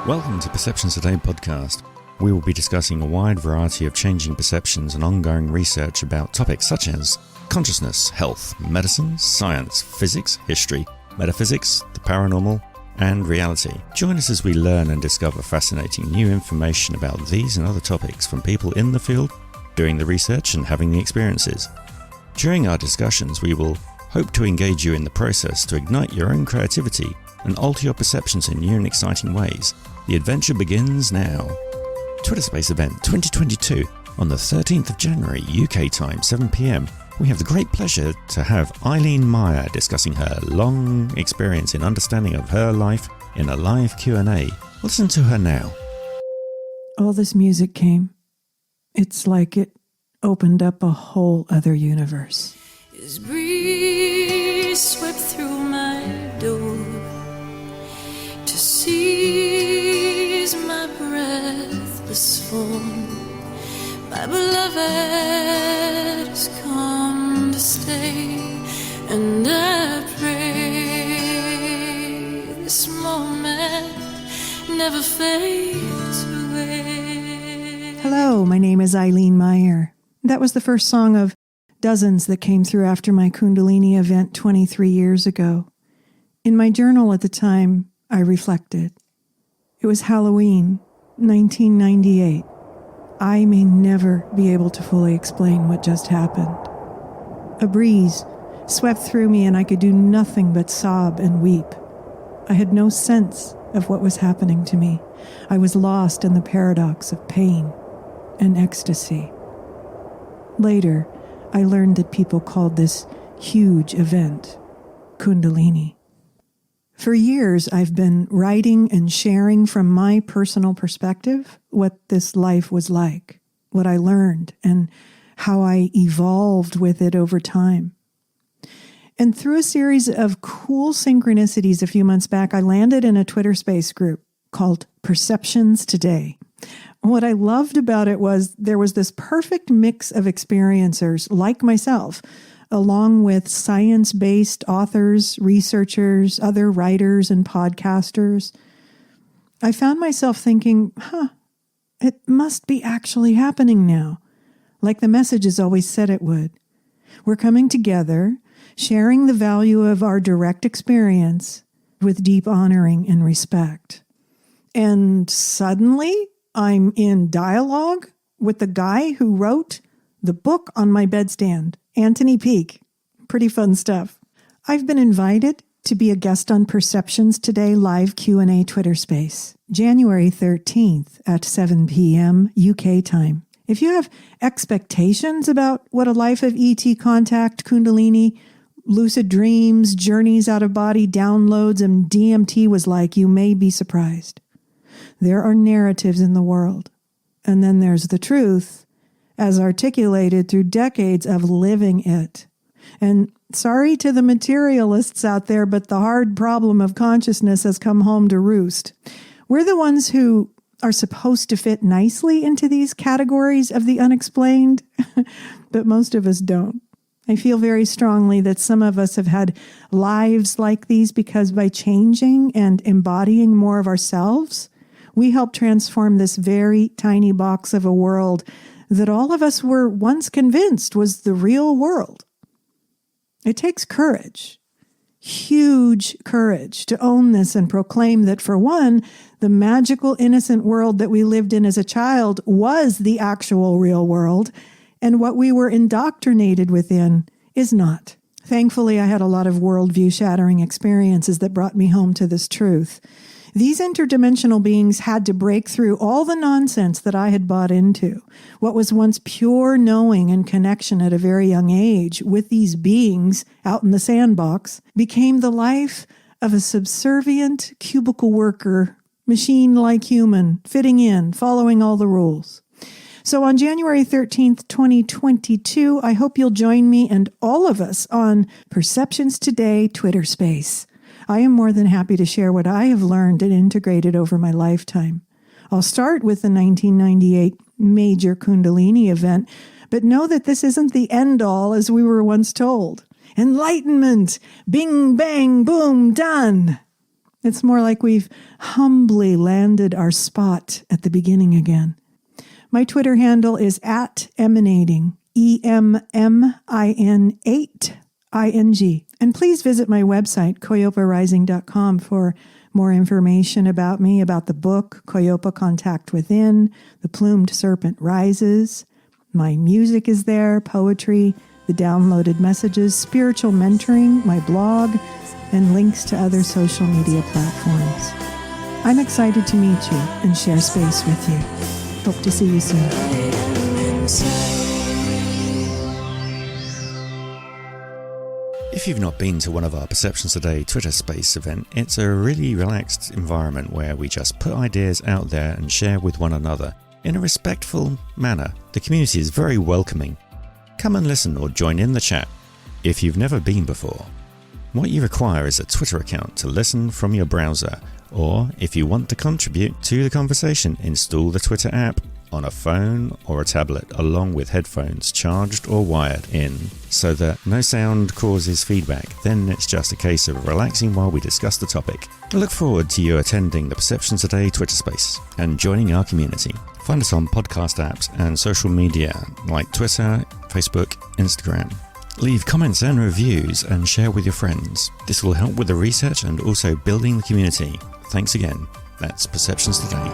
Welcome to Perceptions Today podcast. We will be discussing a wide variety of changing perceptions and ongoing research about topics such as consciousness, health, medicine, science, physics, history, metaphysics, the paranormal, and reality. Join us as we learn and discover fascinating new information about these and other topics from people in the field, doing the research and having the experiences. During our discussions, we will hope to engage you in the process to ignite your own creativity and alter your perceptions in new and exciting ways. The adventure begins now. Twitter Space Event 2022 on the 13th of January, UK time, 7 p.m. We have the great pleasure to have Eileen Meyer discussing her long experience in understanding of her life in a live Q&A. Listen to her now. All this music came. It's like it opened up a whole other universe. His breeze swept through my door to seize my breathless form. My beloved has come to stay, and I pray this moment never fades away. Hello, my name is Eileen Meyer. That was the first song of dozens that came through after my Kundalini event 23 years ago. In my journal at the time, I reflected. It was Halloween, 1998. I may never be able to fully explain what just happened. A breeze swept through me and I could do nothing but sob and weep. I had no sense of what was happening to me. I was lost in the paradox of pain and ecstasy. Later, I learned that people called this huge event Kundalini. For years, I've been writing and sharing from my personal perspective what this life was like, what I learned, and how I evolved with it over time. And through a series of cool synchronicities a few months back, I landed in a Twitter space group called Perceptions Today. What I loved about it was there was this perfect mix of experiencers like myself, along with science-based authors, researchers, other writers, and podcasters. I found myself thinking, it must be actually happening now, like the messages always said it would. We're coming together, sharing the value of our direct experience with deep honoring and respect. And suddenly, I'm in dialogue with the guy who wrote the book on my bedstand, Peake. Pretty fun stuff. I've been invited to be a guest on Perceptions Today live Q&A Twitter space, January 13th at 7 p.m. UK time. If you have expectations about what a life of ET contact, Kundalini, lucid dreams, journeys out of body, downloads, and DMT was like, you may be surprised. There are narratives in the world, and then there's the truth, as articulated through decades of living it. And sorry to the materialists out there, but the hard problem of consciousness has come home to roost. We're the ones who are supposed to fit nicely into these categories of the unexplained, but most of us don't. I feel very strongly that some of us have had lives like these because by changing and embodying more of ourselves, we help transform this very tiny box of a world that all of us were once convinced was the real world. It takes courage, huge courage, to own this and proclaim that, for one, the magical, innocent world that we lived in as a child was the actual real world, and what we were indoctrinated within is not. Thankfully, I had a lot of worldview-shattering experiences that brought me home to this truth. These interdimensional beings had to break through all the nonsense that I had bought into. What was once pure knowing and connection at a very young age with these beings out in the sandbox became the life of a subservient cubicle worker, machine-like human, fitting in, following all the rules. So on January 13th, 2022, I hope you'll join me and all of us on Perceptions Today Twitter Space. I am more than happy to share what I have learned and integrated over my lifetime. I'll start with the 1998 major Kundalini event, but know that this isn't the end-all as we were once told. Enlightenment! Bing, bang, boom, done! It's more like we've humbly landed our spot at the beginning again. My Twitter handle is @emanating, EMMIN8ING. And please visit my website, koyoparising.com, for more information about me, about the book, Koyopa Contact Within, The Plumed Serpent Rises. My music is there, poetry, the downloaded messages, spiritual mentoring, my blog, and links to other social media platforms. I'm excited to meet you and share space with you. Hope to see you soon. If you've not been to one of our Perceptions Today Twitter Space event, it's a really relaxed environment where we just put ideas out there and share with one another in a respectful manner. The community is very welcoming. Come and listen or join in the chat if you've never been before. What you require is a Twitter account to listen from your browser, or if you want to contribute to the conversation, install the Twitter app on a phone or a tablet along with headphones charged or wired in so that no sound causes feedback. Then it's just a case of relaxing while we discuss the topic. I look forward to you attending the Perceptions Today Twitter space and joining our community. Find us on podcast apps and social media like Twitter, Facebook, Instagram. Leave comments and reviews and share with your friends. This will help with the research and also building the community. Thanks again. That's Perceptions Today.